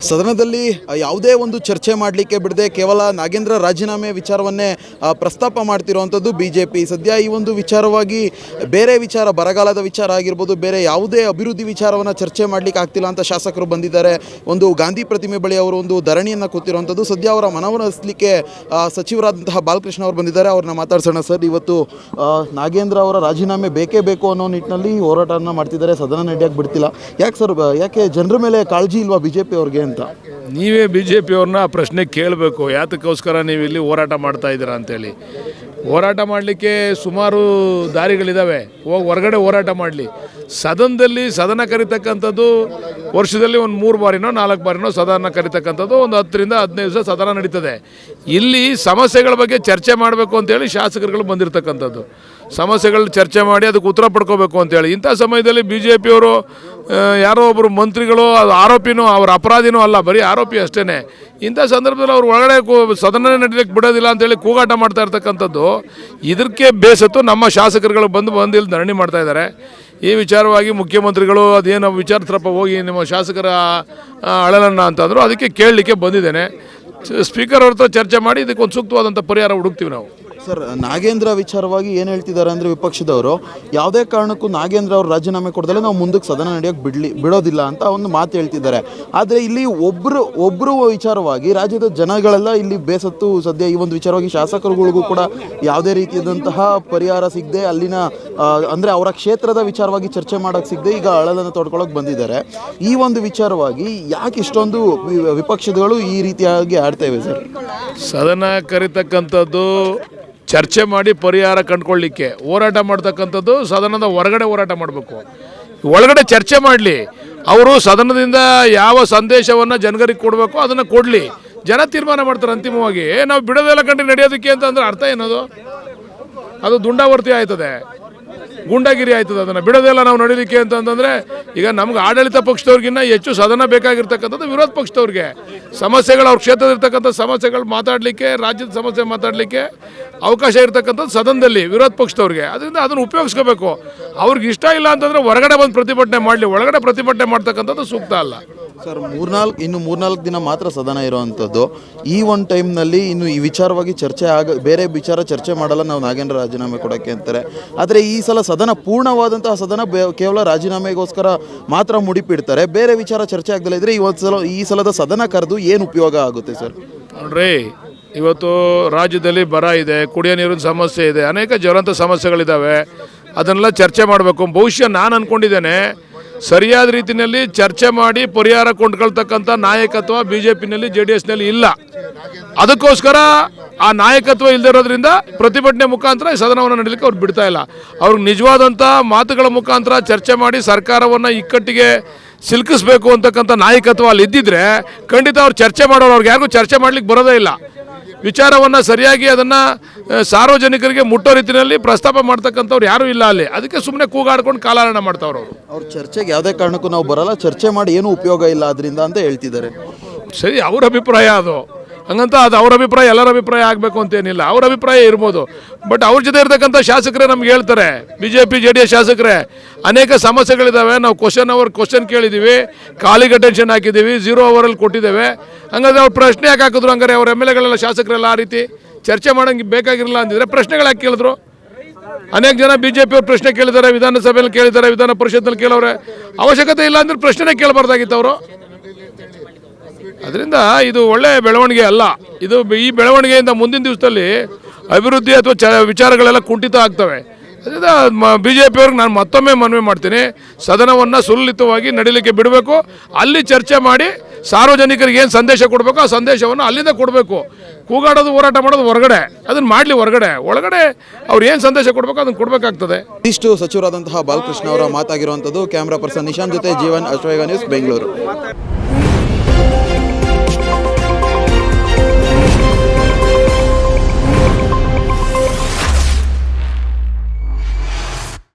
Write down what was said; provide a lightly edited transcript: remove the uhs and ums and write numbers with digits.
ಸದನದಲ್ಲಿ ಯಾವುದೇ ಒಂದು ಚರ್ಚೆ ಮಾಡಲಿಕ್ಕೆ ಬಿಡದೆ ಕೇವಲ ನಾಗೇಂದ್ರ ರಾಜೀನಾಮೆ ವಿಚಾರವನ್ನೇ ಪ್ರಸ್ತಾಪ ಮಾಡ್ತಿರುವಂಥದ್ದು ಬಿಜೆಪಿ. ಸದ್ಯ ಈ ಒಂದು ವಿಚಾರವಾಗಿ ಬೇರೆ ವಿಚಾರ, ಬರಗಾಲದ ವಿಚಾರ ಆಗಿರ್ಬೋದು, ಬೇರೆ ಯಾವುದೇ ಅಭಿವೃದ್ಧಿ ವಿಚಾರವನ್ನು ಚರ್ಚೆ ಮಾಡಲಿಕ್ಕೆ ಆಗ್ತಿಲ್ಲ ಅಂತ ಶಾಸಕರು ಬಂದಿದ್ದಾರೆ. ಒಂದು ಗಾಂಧಿ ಪ್ರತಿಮೆ ಬಳಿ ಅವರು ಒಂದು ಧರಣಿಯನ್ನು ಕೂತಿರುವಂಥದ್ದು. ಸದ್ಯ ಅವರ ಮನವೊಲಿಸಲಿಕ್ಕೆ ಸಚಿವರಾದಂತಹ ಬಾಲಕೃಷ್ಣ ಅವರು ಬಂದಿದ್ದಾರೆ. ಅವ್ರನ್ನ ಮಾತಾಡ್ಸೋಣ. ಸರ್, ಇವತ್ತು ನಾಗೇಂದ್ರ ಅವರ ರಾಜೀನಾಮೆ ಬೇಕೇ ಬೇಕು ಅನ್ನೋ ನಿಟ್ಟಿನಲ್ಲಿ ಹೋರಾಟವನ್ನು ಮಾಡ್ತಿದ್ದಾರೆ, ಸದನ ನಡೆಯಕ್ಕೆ ಬಿಡ್ತಿಲ್ಲ. ಯಾಕೆ ಸರ್, ಯಾಕೆ ಜನರ ಮೇಲೆ ಕಾಳಜಿ ಇಲ್ವಾ ಬಿಜೆಪಿ ಅವ್ರಿಗೆ ಅಂತ? ನೀವೇ ಬಿಜೆಪಿ ಅವ್ರನ್ನ ಪ್ರಶ್ನೆ ಕೇಳಬೇಕು, ಯಾತಕ್ಕೋಸ್ಕರ ನೀವು ಇಲ್ಲಿ ಹೋರಾಟ ಮಾಡ್ತಾ ಇದ್ದೀರಾ ಅಂತೇಳಿ. ಹೋರಾಟ ಮಾಡಲಿಕ್ಕೆ ಸುಮಾರು ದಾರಿಗಳಿದ್ದಾವೆ, ಹೋಗಿ ಹೊರಗಡೆ ಹೋರಾಟ ಮಾಡಲಿ. ಸದನದಲ್ಲಿ ಸದನ ಕರಿತಕ್ಕಂಥದ್ದು ವರ್ಷದಲ್ಲಿ ಒಂದು 3 ಬಾರಿನೋ 4 ಬಾರಿನೋ ಸದನ ಕರಿತಕ್ಕಂಥದ್ದು, ಒಂದು 10 ರಿಂದ 15 ದಿವಸ ಸದನ ನಡೀತದೆ. ಇಲ್ಲಿ ಸಮಸ್ಯೆಗಳ ಬಗ್ಗೆ ಚರ್ಚೆ ಮಾಡಬೇಕು ಅಂತೇಳಿ ಶಾಸಕರುಗಳು ಬಂದಿರತಕ್ಕಂಥದ್ದು. ಸಮಸ್ಯೆಗಳು ಚರ್ಚೆ ಮಾಡಿ ಅದಕ್ಕೆ ಉತ್ತರ ಪಡ್ಕೋಬೇಕು ಅಂತೇಳಿ. ಇಂಥ ಸಮಯದಲ್ಲಿ ಬಿ ಜೆ ಪಿಯವರು ಯಾರೋ ಒಬ್ಬರು ಮಂತ್ರಿಗಳು ಅದು ಆರೋಪಿನೂ, ಅವ್ರ ಅಪರಾಧಿನೂ ಅಲ್ಲ, ಬರೀ ಆರೋಪಿ ಅಷ್ಟೇ. ಇಂಥ ಸಂದರ್ಭದಲ್ಲಿ ಅವ್ರು ಒಳಗಡೆ ಸದನ ನಡೀಲಿಕ್ಕೆ ಬಿಡೋದಿಲ್ಲ ಅಂತೇಳಿ ಕೂಗಾಟ ಮಾಡ್ತಾ ಇರ್ತಕ್ಕಂಥದ್ದು. ಇದಕ್ಕೆ ಬೇಸತ್ತು ನಮ್ಮ ಶಾಸಕರುಗಳು ಬಂದು ಇಲ್ಲಿ ಧರಣಿ ಮಾಡ್ತಾ ಇದ್ದಾರೆ. ಈ ವಿಚಾರವಾಗಿ ಮುಖ್ಯಮಂತ್ರಿಗಳು ಅದೇನು ವಿಚಾರಿಸ್ರಪ್ಪ ಹೋಗಿ ನಿಮ್ಮ ಶಾಸಕರ ಅಳಲನ್ನು ಅಂತಂದರು. ಅದಕ್ಕೆ ಕೇಳಲಿಕ್ಕೆ ಬಂದಿದ್ದೇನೆ. ಸ್ಪೀಕರ್ ಅವ್ರ ಹತ್ರ ಚರ್ಚೆ ಮಾಡಿ ಇದಕ್ಕೆ ಒಂದು ಸೂಕ್ತವಾದಂಥ ಪರಿಹಾರ ಹುಡುಕ್ತೀವಿ ನಾವು. ಸರ್, ನಾಗೇಂದ್ರ ವಿಚಾರವಾಗಿ ಏನು ಹೇಳ್ತಿದ್ದಾರೆ ಅಂದರೆ ವಿಪಕ್ಷದವರು ಯಾವುದೇ ಕಾರಣಕ್ಕೂ ನಾಗೇಂದ್ರ ಅವರು ರಾಜೀನಾಮೆ ಕೊಡದಲ್ಲೇ ನಾವು ಮುಂದಕ್ಕೆ ಸದನ ನಡೆಯೋಕ್ಕೆ ಬಿಡೋದಿಲ್ಲ ಅಂತ ಒಂದು ಮಾತು ಹೇಳ್ತಿದ್ದಾರೆ. ಆದರೆ ಇಲ್ಲಿ ಒಬ್ಬರು ವಿಚಾರವಾಗಿ ರಾಜ್ಯದ ಜನಗಳೆಲ್ಲ ಇಲ್ಲಿ ಬೇಸತ್ತು. ಸದ್ಯ ಈ ಒಂದು ವಿಚಾರವಾಗಿ ಶಾಸಕರುಗಳಿಗೂ ಕೂಡ ಯಾವುದೇ ರೀತಿಯಾದಂತಹ ಪರಿಹಾರ ಸಿಗದೆ, ಅಲ್ಲಿನ ಅಂದರೆ ಅವರ ಕ್ಷೇತ್ರದ ವಿಚಾರವಾಗಿ ಚರ್ಚೆ ಮಾಡೋಕ್ಕೆ ಸಿಗದೆ ಈಗ ಅಳಲನ್ನು ತೊಡ್ಕೊಳ್ಳೋಕೆ ಬಂದಿದ್ದಾರೆ. ಈ ಒಂದು ವಿಚಾರವಾಗಿ ಯಾಕೆ ಇಷ್ಟೊಂದು ವಿಪಕ್ಷಗಳು ಈ ರೀತಿಯಾಗಿ ಆಡ್ತೇವೆ ಸರ್? ಸದನ ಕರಿತಕ್ಕಂಥದ್ದು ಚರ್ಚೆ ಮಾಡಿ ಪರಿಹಾರ ಕಂಡುಕೊಳ್ಳಿಕ್ಕೆ, ಹೋರಾಟ ಮಾಡ್ತಕ್ಕಂಥದ್ದು ಸದನದ ಹೊರಗಡೆ ಹೋರಾಟ ಮಾಡಬೇಕು. ಒಳಗಡೆ ಚರ್ಚೆ ಮಾಡಲಿ. ಅವರು ಸದನದಿಂದ ಯಾವ ಸಂದೇಶವನ್ನು ಜನಗರಿಗೆ ಕೊಡಬೇಕು ಅದನ್ನು ಕೊಡಲಿ, ಜನ ತೀರ್ಮಾನ ಮಾಡ್ತಾರೆ ಅಂತಿಮವಾಗಿ. ನಾವು ಬಿಡೋದೆಲ್ಲ ಕಂಡು ನಡೆಯೋದಕ್ಕೆ ಅಂತಂದ್ರೆ ಅರ್ಥ ಏನದು? ಅದು ದುಂಡಾವರ್ತಿ ಆಯ್ತದೆ, ಗೂಂಡಾಗಿರಿ ಆಯ್ತದೆ. ಅದನ್ನು ಬಿಡೋದೆಲ್ಲ ನಾವು ನಡೀಲಿಕ್ಕೆ ಅಂತಂದರೆ ಈಗ ನಮ್ಗೆ ಆಡಳಿತ ಪಕ್ಷದವ್ರಿಗಿನ್ನ ಹೆಚ್ಚು ಸದನ ಬೇಕಾಗಿರ್ತಕ್ಕಂಥದ್ದು ವಿರೋಧ ಪಕ್ಷದವ್ರಿಗೆ. ಸಮಸ್ಯೆಗಳು, ಅವ್ರ ಕ್ಷೇತ್ರದಲ್ಲಿರ್ತಕ್ಕಂಥ ಸಮಸ್ಯೆಗಳು ಮಾತಾಡಲಿಕ್ಕೆ, ರಾಜ್ಯದ ಸಮಸ್ಯೆ ಮಾತಾಡಲಿಕ್ಕೆ ಅವಕಾಶ ಇರ್ತಕ್ಕಂಥದ್ದು ಸದನದಲ್ಲಿ ವಿರೋಧ ಪಕ್ಷದವ್ರಿಗೆ. ಅದರಿಂದ ಅದನ್ನು ಉಪಯೋಗಿಸ್ಕೋಬೇಕು. ಅವ್ರಿಗೆ ಇಷ್ಟ ಇಲ್ಲ ಅಂತಂದರೆ ಹೊರಗಡೆ ಬಂದು ಪ್ರತಿಭಟನೆ ಮಾಡಲಿ. ಒಳಗಡೆ ಪ್ರತಿಭಟನೆ ಮಾಡ್ತಕ್ಕಂಥದ್ದು ಸೂಕ್ತ ಅಲ್ಲ ಸರ್. ಇನ್ನು 3-4 ದಿನ ಮಾತ್ರ ಸದನ ಇರುವಂಥದ್ದು. ಈ ಒಂದು ಟೈಮ್ನಲ್ಲಿ ಇನ್ನು ಈ ವಿಚಾರವಾಗಿ ಬೇರೆ ವಿಚಾರ ಚರ್ಚೆ ಮಾಡಲ್ಲ, ನಾವು ನಾಗೇಂದ್ರ ರಾಜೀನಾಮೆ ಕೊಡೋಕ್ಕೆ ಅಂತಾರೆ. ಆದರೆ ಈ ಸಲ ಸದನ ಪೂರ್ಣವಾದಂತಹ ಸದನ ಕೇವಲ ರಾಜೀನಾಮೆಗೋಸ್ಕರ ಮಾತ್ರ ಮುಡಿಪಿಡ್ತಾರೆ. ಬೇರೆ ವಿಚಾರ ಚರ್ಚೆ ಆಗದಲ್ಲ ಇದ್ರೆ ಈ ಸಲದ ಸದನ ಕರೆದು ಏನು ಉಪಯೋಗ ಆಗುತ್ತೆ ಸರ್? ನೋಡ್ರಿ, ಇವತ್ತು ರಾಜ್ಯದಲ್ಲಿ ಬರ ಇದೆ, ಕುಡಿಯೋ ನೀರಿನ ಸಮಸ್ಯೆ ಇದೆ, ಅನೇಕ ಜ್ವಲಂತ ಸಮಸ್ಯೆಗಳಿದ್ದಾವೆ. ಅದನ್ನೆಲ್ಲ ಚರ್ಚೆ ಮಾಡಬೇಕು. ಬಹುಶಃ ನಾನು ಅಂದ್ಕೊಂಡಿದ್ದೇನೆ, ಸರಿಯಾದ ರೀತಿಯಲ್ಲಿ ಚರ್ಚೆ ಮಾಡಿ ಪರಿಹಾರ ಕೊಂಡ್ಕೊಳ್ತಕ್ಕಂಥ ನಾಯಕತ್ವ ಬಿ ಜೆ ಪಿನಲ್ಲಿ, JDS ನಲ್ಲಿ ಇಲ್ಲ. ಅದಕ್ಕೋಸ್ಕರ ಆ ನಾಯಕತ್ವ ಇಲ್ಲದಿರೋದ್ರಿಂದ ಪ್ರತಿಭಟನೆ ಮುಖಾಂತರ ಸದನವನ್ನು ನಡೀಲಿಕ್ಕೆ ಅವ್ರು ಬಿಡ್ತಾ ಇಲ್ಲ. ಅವ್ರಿಗೆ ನಿಜವಾದಂಥ ಮಾತುಗಳ ಮುಖಾಂತರ ಚರ್ಚೆ ಮಾಡಿ ಸರ್ಕಾರವನ್ನು ಇಕ್ಕಟ್ಟಿಗೆ ಸಿಲುಕಿಸ್ಬೇಕು ಅಂತಕ್ಕಂಥ ನಾಯಕತ್ವ ಅಲ್ಲಿ ಇದ್ದಿದ್ರೆ ಖಂಡಿತ ಅವ್ರು ಚರ್ಚೆ ಮಾಡೋರು. ಅವ್ರಿಗೆ ಯಾರಿಗೂ ಚರ್ಚೆ ಮಾಡ್ಲಿಕ್ಕೆ ಬರೋದೇ ಇಲ್ಲ. ವಿಚಾರವನ್ನು ಸರಿಯಾಗಿ ಅದನ್ನು ಸಾರ್ವಜನಿಕರಿಗೆ ಮುಟ್ಟೋ ರೀತಿಯಲ್ಲಿ ಪ್ರಸ್ತಾಪ ಮಾಡ್ತಕ್ಕಂಥವ್ರು ಯಾರೂ ಇಲ್ಲ ಅಲ್ಲಿ. ಅದಕ್ಕೆ ಸುಮ್ಮನೆ ಕೂಗಾಡ್ಕೊಂಡು ಕಾಲಹರಣ ಮಾಡ್ತಾವ್ರು. ಅವ್ರ ಚರ್ಚೆಗೆ ಯಾವುದೇ ಕಾರಣಕ್ಕೂ ನಾವು ಬರಲ್ಲ, ಚರ್ಚೆ ಮಾಡಿ ಏನೂ ಉಪಯೋಗ ಇಲ್ಲ ಅದರಿಂದ ಅಂತ ಹೇಳ್ತಿದ್ದಾರೆ. ಸರಿ, ಅವ್ರ ಅಭಿಪ್ರಾಯ ಅದು. ಹಂಗಂತ ಅದು ಅವ್ರ ಅಭಿಪ್ರಾಯ ಎಲ್ಲರ ಅಭಿಪ್ರಾಯ ಆಗಬೇಕು ಅಂತೇನಿಲ್ಲ. ಅವ್ರ ಅಭಿಪ್ರಾಯ ಇರ್ಬೋದು. ಬಟ್ ಅವ್ರ ಜೊತೆ ಇರ್ತಕ್ಕಂಥ ಶಾಸಕರೇ ನಮ್ಗೆ ಹೇಳ್ತಾರೆ, BJP JDS ಶಾಸಕರೇ, ಅನೇಕ ಸಮಸ್ಯೆಗಳಿದ್ದಾವೆ. ನಾವು ಕ್ವಶನ್ ಕೇಳಿದ್ದೀವಿ, ಕಾಲಿಗೆ ಅಟೆನ್ಷನ್ ಹಾಕಿದ್ದೀವಿ, 0 ಅವರಲ್ಲಿ ಕೊಟ್ಟಿದ್ದೇವೆ. ಹಂಗಾದ್ರೆ ಅವ್ರು ಪ್ರಶ್ನೆ ಯಾಕೆ ಹಾಕಿದ್ರು? ಹಂಗಾರೆ ಅವ್ರ MLA ಶಾಸಕರೆಲ್ಲ ಆ ರೀತಿ ಚರ್ಚೆ ಮಾಡೋಂಗೆ ಬೇಕಾಗಿರಲಿಲ್ಲ ಅಂದಿದ್ರೆ ಪ್ರಶ್ನೆಗಳು ಯಾಕೆ ಕೇಳಿದ್ರು? ಅನೇಕ ಜನ BJP ಅವ್ರು ಪ್ರಶ್ನೆ ಕೇಳಿದ್ದಾರೆ, ವಿಧಾನಸಭೆಯಲ್ಲಿ ಕೇಳಿದ್ದಾರೆ, ವಿಧಾನ ಪರಿಷತ್ನಲ್ಲಿ ಕೇಳೋರೆ. ಅವಶ್ಯಕತೆ ಇಲ್ಲ ಅಂದ್ರೆ ಪ್ರಶ್ನೆ ಕೇಳಬಾರ್ದಾಗಿತ್ತು ಅವರು. ಅದರಿಂದ ಇದು ಒಳ್ಳೆಯ ಬೆಳವಣಿಗೆ ಅಲ್ಲ. ಈ ಬೆಳವಣಿಗೆಯಿಂದ ಮುಂದಿನ ದಿವಸದಲ್ಲಿ ಅಭಿವೃದ್ಧಿ ಅಥವಾ ವಿಚಾರಗಳೆಲ್ಲ ಕುಂಠಿತ ಆಗ್ತವೆ. ಅದರಿಂದ BJP ಅವ್ರಿಗೆ ನಾನು ಮತ್ತೊಮ್ಮೆ ಮನವಿ ಮಾಡ್ತೀನಿ, ಸದನವನ್ನು ಸುಲಲಿತವಾಗಿ ನಡೀಲಿಕ್ಕೆ ಬಿಡಬೇಕು. ಅಲ್ಲಿ ಚರ್ಚೆ ಮಾಡಿ ಸಾರ್ವಜನಿಕರಿಗೆ ಏನು ಸಂದೇಶ ಕೊಡಬೇಕು ಆ ಸಂದೇಶವನ್ನು ಅಲ್ಲಿಂದ ಕೊಡಬೇಕು. ಕೂಗಾಡೋದು, ಹೋರಾಟ ಮಾಡೋದು ಹೊರಗಡೆ, ಅದನ್ನು ಮಾಡಲಿ. ಒಳಗಡೆ ಅವ್ರು ಏನು ಸಂದೇಶ ಕೊಡಬೇಕು ಅದನ್ನು ಕೊಡಬೇಕಾಗ್ತದೆ. ಇಷ್ಟು ಸಚಿವರಾದಂತಹ ಬಾಲಕೃಷ್ಣ ಅವರ ಮಾತಾಗಿರುವಂಥದ್ದು. ಕ್ಯಾಮ್ರಾ ಪರ್ಸನ್ ನಿಶಾಂತ್ ಜೊತೆ ಜೀವನ್, ಅಶ್ವೇಗ ನ್ಯೂಸ್, ಬೆಂಗಳೂರು.